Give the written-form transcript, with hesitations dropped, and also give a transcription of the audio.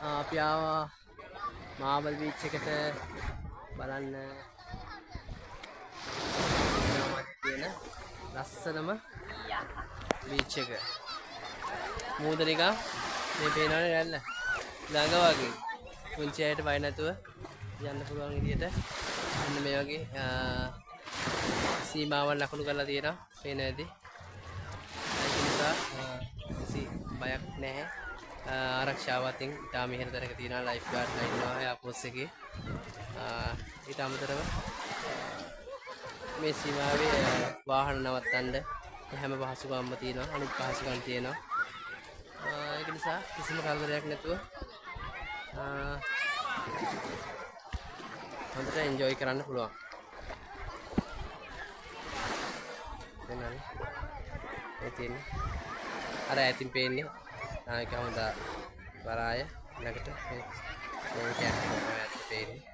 අපි ආවා marble beach එකට බලන්න තියෙන ලස්සනම බීච් එක. මූද නිකන් මේ පේනවනේ රැල්ල. ළඟ වගේ. පුංචි අයට බය නැතුව යන්න පුළුවන් විදියට අන්න මේ වගේ සීමාවන් ලකුණු කරලා තියෙනවා. පේන ඇති. ඒක නිසා කිසි බයක් නැහැ. ආරක්ෂාවතින් ඉතාම ඉහළ තැනක තියෙනවා. ලයිෆ් ගාඩ්ලා ඉන්නවා එයාපෝස් එකේ. ඊට අමතරව මේ සීමාවේ වාහන නවත්තන්න හැම පහසුකම්ම තියෙනවා. අනිත් පහසුකම් තියෙනවා. ඒක නිසා කිසිම කරදරයක් නැතුව හොඳට එන්ජොයි කරන්න පුළුවන්. එනනම් ඒ තියෙන්නේ අර ඈතින් පේන්නේ නායක හොඳ වරාය ළඟට මේ කැම්ප් එක පේන්නේ.